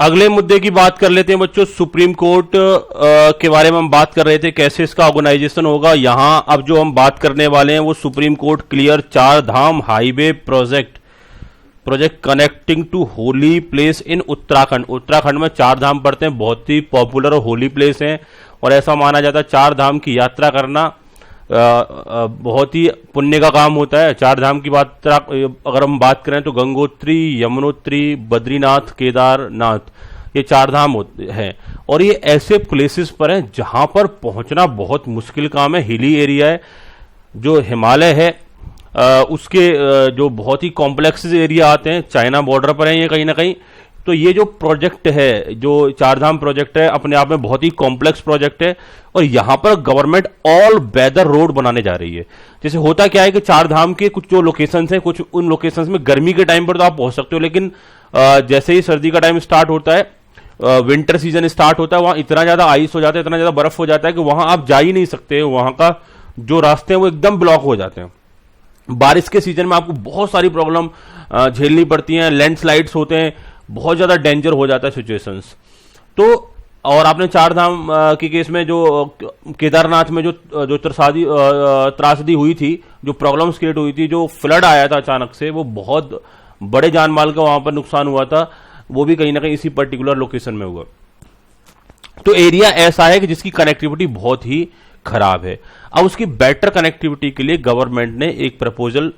अगले मुद्दे की बात कर लेते हैं बच्चों। सुप्रीम कोर्ट के बारे में हम बात कर रहे थे, कैसे इसका ऑर्गेनाइजेशन होगा। यहां अब जो हम बात करने वाले हैं वो supreme court clear Char Dham highway project connecting to holy place in Uttarakhand. Uttarakhand में चार धाम पड़ते हैं, बहुत ही पॉपुलर और होली प्लेस हैं, और ऐसा माना जाता है चार धाम की यात्रा करना बहुत ही पुण्य का काम होता है। चार धाम की बात अगर हम बात करें तो गंगोत्री, यमुनोत्री, बद्रीनाथ, केदारनाथ, ये चार धाम हैं, और ये ऐसे प्लेसेस पर हैं जहां पर पहुंचना बहुत मुश्किल काम है। हिली एरिया है, जो हिमालय है उसके जो बहुत ही कॉम्प्लेक्स एरिया आते हैं, चाइना बॉर्डर पर है ये कहीं ना कहीं। तो ये जो प्रोजेक्ट है, जो चारधाम प्रोजेक्ट है, अपने आप में बहुत ही कॉम्प्लेक्स प्रोजेक्ट है, और यहां पर गवर्नमेंट ऑल वेदर रोड बनाने जा रही है। जैसे होता क्या है कि चारधाम के कुछ जो लोकेशंस हैं, कुछ उन लोकेशंस में गर्मी के टाइम पर तो आप पहुंच सकते हो, लेकिन जैसे ही सर्दी का टाइम स्टार्ट होता है, विंटर सीजन स्टार्ट होता है, वहां इतना ज्यादा आइस हो जाता है, इतना ज्यादा बर्फ हो जाता है कि वहां आप जा ही नहीं सकते। वहां का जो रास्ते हैं वो एकदम ब्लॉक हो जाते हैं। बारिश के सीजन में आपको बहुत सारी प्रॉब्लम झेलनी पड़ती हैं, लैंडस्लाइड्स होते हैं, बहुत ज्यादा डेंजर हो जाता है सिचुएशंस। तो और आपने चार धाम के केस में जो केदारनाथ में जो त्रासदी हुई थी, जो प्रॉब्लम्स क्रिएट हुई थी, जो फ्लड आया था अचानक से, वो बहुत बड़े जान माल का वहां पर नुकसान हुआ था, वो भी कहीं ना कहीं इसी पर्टिकुलर लोकेशन में हुआ। तो एरिया ऐसा है कि जिसकी कनेक्टिविटी बहुत ही खराब है। अब उसकी बेटर कनेक्टिविटी के लिए गवर्नमेंट ने एक प्रपोजल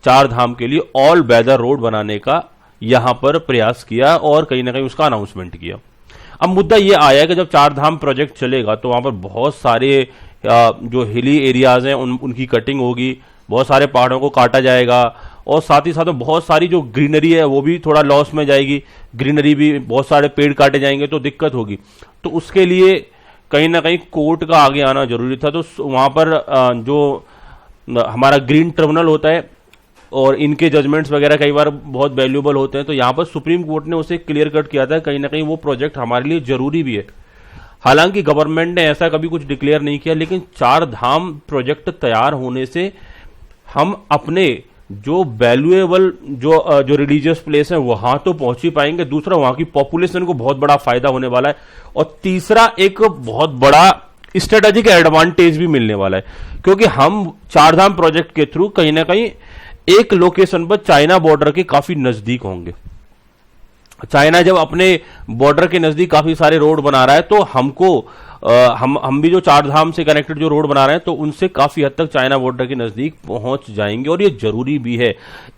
चार धाम के लिए ऑल वेदर रोड बनाने का यहां पर प्रयास किया और कहीं ना कहीं उसका अनाउंसमेंट किया। अब मुद्दा यह आया कि जब चार धाम प्रोजेक्ट चलेगा तो वहां पर बहुत सारे जो हिली एरियाज हैं उनकी कटिंग होगी, बहुत सारे पहाड़ों को काटा जाएगा, और साथ ही साथ में बहुत सारी जो ग्रीनरी है वो भी थोड़ा लॉस में जाएगी। ग्रीनरी भी, बहुत सारे पेड़ काटे जाएंगे तो दिक्कत होगी। तो उसके लिए कहीं ना कहीं कोर्ट का आगे आना जरूरी था। तो वहां पर जो हमारा ग्रीन ट्रिब्यूनल होता है और इनके जजमेंट्स वगैरह कई बार बहुत वैल्यूएबल होते हैं, तो यहां पर सुप्रीम कोर्ट ने उसे क्लियर कट किया था कहीं ना कहीं वो प्रोजेक्ट हमारे लिए जरूरी भी है। हालांकि गवर्नमेंट ने ऐसा कभी कुछ डिक्लेयर नहीं किया, लेकिन चार धाम प्रोजेक्ट तैयार होने से हम अपने जो वैल्यूएबल जो रिलीजियस प्लेस है वहां तो पहुंच ही पाएंगे, दूसरा वहां की पॉपुलेशन को बहुत बड़ा फायदा होने वाला है, और तीसरा एक बहुत बड़ा स्ट्रेटेजिक एडवांटेज भी मिलने वाला है, क्योंकि हम चारधाम प्रोजेक्ट के थ्रू कहीं ना कहीं एक लोकेशन पर चाइना बॉर्डर के काफी नजदीक होंगे। चाइना जब अपने बॉर्डर के नजदीक काफी सारे रोड बना रहा है, तो हमको हम भी जो चारधाम से कनेक्टेड जो रोड बना रहे हैं तो उनसे काफी हद तक चाइना बॉर्डर के नजदीक पहुंच जाएंगे, और ये जरूरी भी है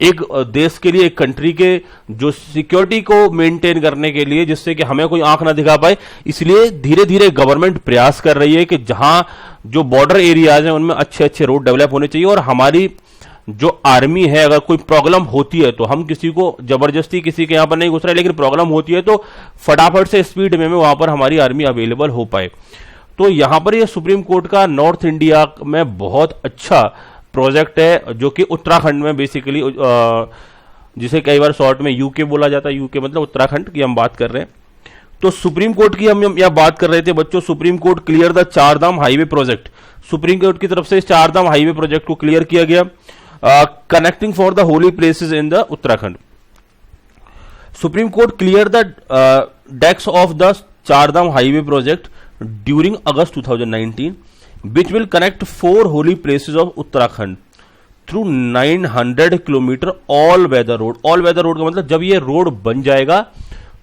एक देश के लिए, एक कंट्री के जो सिक्योरिटी को मेंटेन करने के लिए, जिससे कि हमें कोई आंख ना दिखा पाए। इसलिए धीरे धीरे गवर्नमेंट प्रयास कर रही है कि जहां जो बॉर्डर एरियाज हैं उनमें अच्छे अच्छे रोड डेवलप होने चाहिए, और हमारी जो आर्मी है अगर कोई प्रॉब्लम होती है तो हम किसी को जबरदस्ती किसी के यहां पर नहीं घुस रहे, लेकिन प्रॉब्लम होती है तो फटाफट से स्पीड में वहां पर हमारी आर्मी अवेलेबल हो पाए। तो यहां पर ये सुप्रीम कोर्ट का नॉर्थ इंडिया में बहुत अच्छा प्रोजेक्ट है, जो कि उत्तराखंड में बेसिकली, जिसे कई बार शॉर्ट में यूके बोला जाता है, यूके मतलब उत्तराखंड की हम बात कर रहे हैं। तो सुप्रीम कोर्ट की हम यह बात कर रहे थे बच्चों, supreme court clear the Chardham highway project. Supreme court की तरफ से इस चारधाम हाईवे प्रोजेक्ट को क्लियर किया गया, connecting for the holy places in the Uttarakhand. Supreme Court cleared the decks of the Chardham Highway project during August 2019, which will connect 4 holy places of Uttarakhand through 900 kilometre all weather road. all weather road का मतलब जब ये road बन जाएगा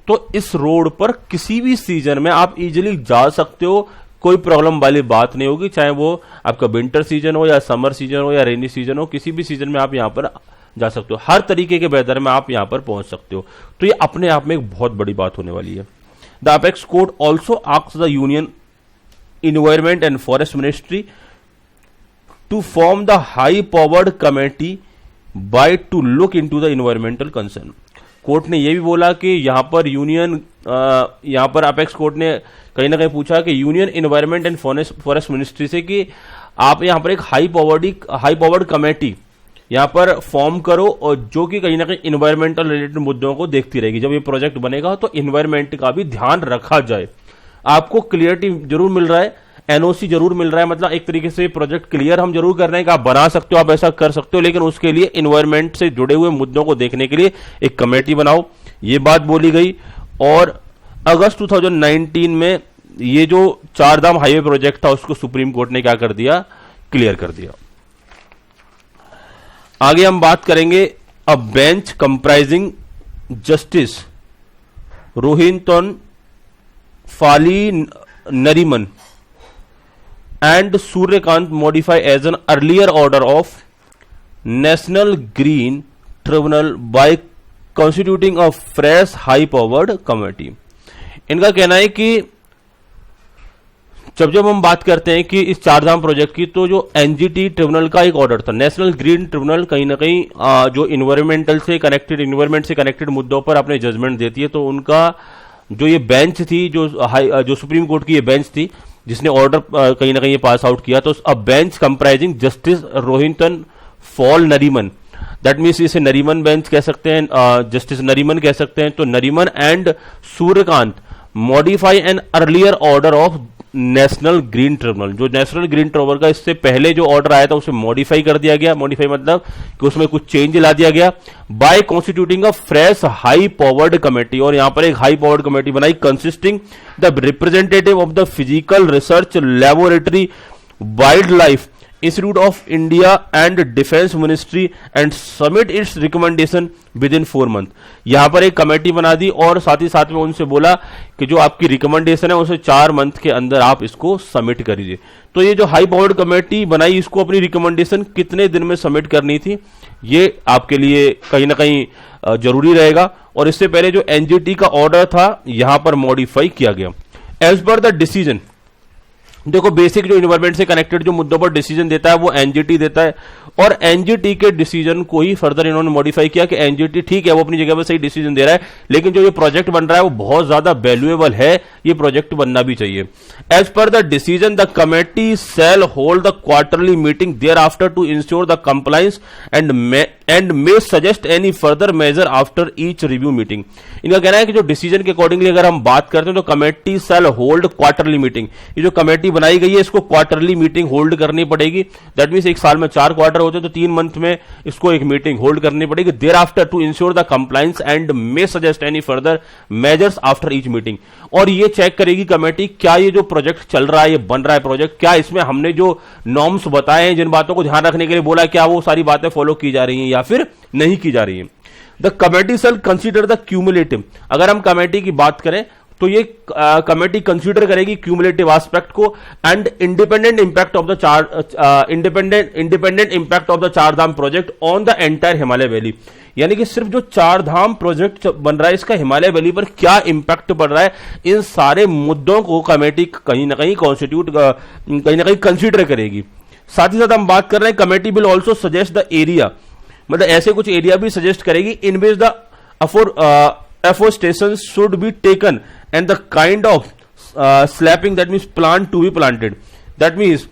तो इस road पर किसी भी सीजन में आप इजीली जा सकते हो, कोई प्रॉब्लम वाली बात नहीं होगी, चाहे वो आपका विंटर सीजन हो या समर सीजन हो या रेनी सीजन हो, किसी भी सीजन में आप यहां पर जा सकते हो, हर तरीके के वेदर में आप यहां पर पहुंच सकते हो। तो ये अपने आप में एक बहुत बड़ी बात होने वाली है। The apex court also asks the union environment and forest ministry to form the high powered committee by to look into the environmental concern. Court ने यह भी बोला कि यहां पर अपेक्स कोर्ट ने कहीं ना कहीं पूछा कि union environment and forest ministry से कि आप यहां पर एक हाई पावर्ड कमेटी यहां पर फॉर्म करो, और जो कि कहीं ना कहीं इन्वायरमेंटल रिलेटेड मुद्दों को देखती रहेगी। जब ये प्रोजेक्ट बनेगा तो इन्वायरमेंट का भी ध्यान रखा जाए। आपको क्लियरिटी जरूर मिल रहा है, एनओसी जरूर मिल रहा है, मतलब एक तरीके से प्रोजेक्ट क्लियर हम जरूर कर रहे हैं कि आप बना सकते हो, आप ऐसा कर सकते हो, लेकिन उसके लिए इन्वायरमेंट से जुड़े हुए मुद्दों को देखने के लिए एक कमेटी बनाओ, ये बात बोली गई। और अगस्त 2019 में ये जो चारधाम हाईवे प्रोजेक्ट था उसको सुप्रीम कोर्ट ने क्या कर दिया, क्लियर कर दिया। आगे हम बात करेंगे अ bench comprising justice Rohinton Fali Nariman and Suryakant modify as an earlier order of National Green Tribunal by constituting a fresh high-powered committee। इनका कहना है कि जब हम बात करते हैं कि इस चारधाम प्रोजेक्ट की, तो जो एनजीटी ट्रिब्यूनल का एक ऑर्डर था, नेशनल ग्रीन ट्रिब्यूनल, कहीं ना कहीं जो इन्वायरमेंटल से कनेक्टेड, इन्वायरमेंट से कनेक्टेड मुद्दों पर अपने जजमेंट देती है, तो उनका जो ये बेंच थी, जो सुप्रीम कोर्ट की ये बेंच थी जिसने ऑर्डर कहीं ना कहीं पास आउट किया, तो अ bench comprising justice Rohinton fall Nariman, that means इसे नरीमन बेंच कह सकते हैं, जस्टिस नरीमन कह सकते हैं। तो Nariman and Suryakant modify an earlier order of national green tribunal, जो नेशनल ग्रीन ट्रिब्यूनल का इससे पहले जो ऑर्डर आया था उसे मॉडिफाई कर दिया गया। मॉडिफाई मतलब कि उसमें कुछ चेंज ला दिया गया by constituting a fresh high powered committee, और यहां पर एक हाई पावर्ड कमेटी बनाई consisting the representative of the physical research laboratory wildlife institute of India and defence ministry and submit its recommendation within 4 month. यहां पर एक committee बना दी और साथ ही साथ में उनसे बोला कि जो आपकी रिकमेंडेशन है उसे 4 मंथ के अंदर आप इसको सबमिट करिए। तो ये जो हाई पावर्ड कमेटी बनाई, इसको अपनी रिकमेंडेशन कितने दिन में सबमिट करनी थी, ये आपके लिए कहीं ना कहीं जरूरी रहेगा। और इससे पहले जो एनजीटी का ऑर्डर था यहां पर मॉडिफाई किया गया एज पर द डिसीजन। देखो, बेसिक जो इन्वायरमेंट से कनेक्टेड जो मुद्दों पर डिसीजन देता है वो एनजीटी देता है, और एनजीटी के डिसीजन को ही फर्दर इन्होंने मॉडिफाई किया कि एनजीटी ठीक है, वो अपनी जगह पर सही डिसीजन दे रहा है, लेकिन जो ये प्रोजेक्ट बन रहा है वो बहुत ज्यादा वैल्यूएबल है, ये प्रोजेक्ट बनना भी चाहिए। As per the decision the committee shall hold the quarterly meeting thereafter to ensure the compliance and may suggest any further measure after each review meeting. इनका कहना है कि जो डिसीजन के अकॉर्डिंगली अगर हम बात करते हैं तो committee shall hold quarterly meeting, ये जो कमेटी बनाई गई है इसको क्वार्टरली मीटिंग होल्ड करनी पड़ेगी। दैट मींस एक साल में 4 क्वार्टर होते हैं, तो 3 मंथ में इसको एक मीटिंग होल्ड करनी पड़ेगी। Thereafter to ensure the compliance and may suggest any further measures after each meeting. और ये चेक करेगी कमेटी क्या ये जो प्रोजेक्ट चल रहा है, ये बन रहा है प्रोजेक्ट, क्या इसमें हमने जो नॉर्म्स बताए हैं, जिन बातों को ध्यान रखने के लिए बोला, क्या वो सारी बातें फॉलो की जा रही हैं या फिर नहीं की जा रही हैं। The committee shell consider the cumulative. अगर हम कमेटी की बात करें तो ये कमेटी कंसीडर करेगी क्यूमुलेटिव एस्पेक्ट को and independent impact of the independent impact of the Chardham project on the entire Himalaya valley. यानी कि सिर्फ जो चारधाम प्रोजेक्ट बन रहा है इसका हिमालय वैली पर क्या इंपैक्ट पड़ रहा है, इन सारे मुद्दों को कमेटी कहीं ना कहीं कंसीडर करेगी। साथ ही साथ हम बात कर रहे हैं committee will also suggest the area, मतलब ऐसे कुछ एरिया भी सजेस्ट करेगी in which the afforestation should be taken and the kind of sapling that means plant to be planted. That means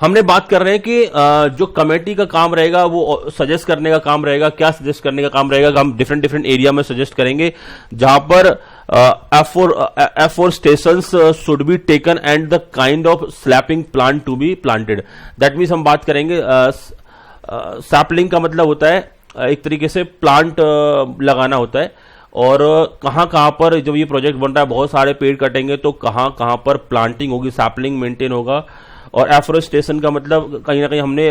हमने बात कर रहे हैं कि जो कमेटी का काम रहेगा वो सजेस्ट करने का काम रहेगा। क्या सजेस्ट करने का काम रहेगा? हम डिफरेंट एरिया में सजेस्ट करेंगे जहां पर afforestations should be taken and the kind of sapling plant to be planted. That means हम बात करेंगे सैपलिंग का मतलब होता है एक तरीके से प्लांट लगाना होता है, और कहां पर जब ये प्रोजेक्ट बन रहा है बहुत सारे पेड़ कटेंगे तो कहां पर प्लांटिंग होगी, सैपलिंग मेंटेन होगा। और एफोरेस्टेशन का मतलब कहीं ना कहीं हमने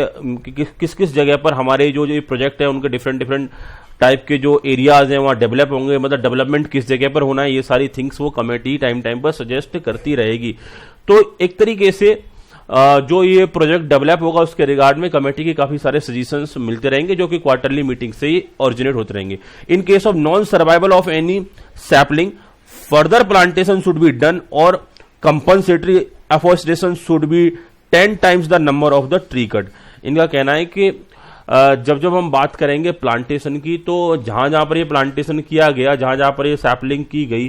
किस जगह पर हमारे जो ये प्रोजेक्ट है उनके डिफरेंट टाइप के जो एरियाज हैं वहां डेवलप होंगे, मतलब डेवलपमेंट किस जगह पर होना है, ये सारी थिंग्स वो कमेटी टाइम पर सजेस्ट करती रहेगी। तो एक तरीके से जो ये प्रोजेक्ट डेवलप होगा उसके रिगार्ड में कमेटी के काफी सारे सजेशंस मिलते रहेंगे जो कि क्वार्टरली मीटिंग से ही ओरिजिनेट होते रहेंगे। In case of non survival of any sapling further plantation should be done और compensatory afforestation should be 10 times the number of the tree cut. इनका कहना है कि जब हम बात करेंगे प्लांटेशन की, तो जहां पर ये प्लांटेशन किया गया, जहां पर ये सैपलिंग की गई,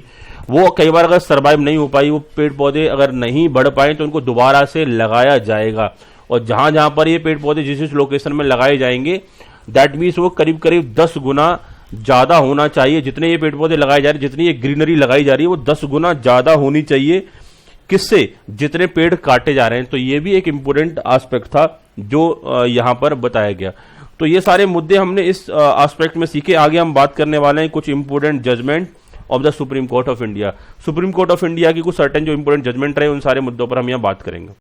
वो कई बार अगर सर्वाइव नहीं हो पाई, वो पेड़ पौधे अगर नहीं बढ़ पाए तो उनको दोबारा से लगाया जाएगा। और जहां पर ये पेड़ पौधे जिस लोकेशन में लगाए जाएंगे दैट मीन्स वो करीब 10 गुना ज्यादा होना चाहिए। जितने ये पेड़ पौधे लगाए जा रहे हैं, जितनी ये ग्रीनरी लगाई जा रही है, वो 10 गुना ज्यादा होनी चाहिए। किससे? जितने पेड़ काटे जा रहे हैं। तो ये भी एक इंपोर्टेंट एस्पेक्ट था जो यहां पर बताया गया। तो ये सारे मुद्दे हमने इस एस्पेक्ट में सीखे। आगे हम बात करने वाले हैं कुछ important judgment of the supreme court of India. Supreme court of India की कुछ सर्टेन जो इंपोर्टेंट जजमेंट रहे, उन सारे मुद्दों पर हम यहाँ बात करेंगे।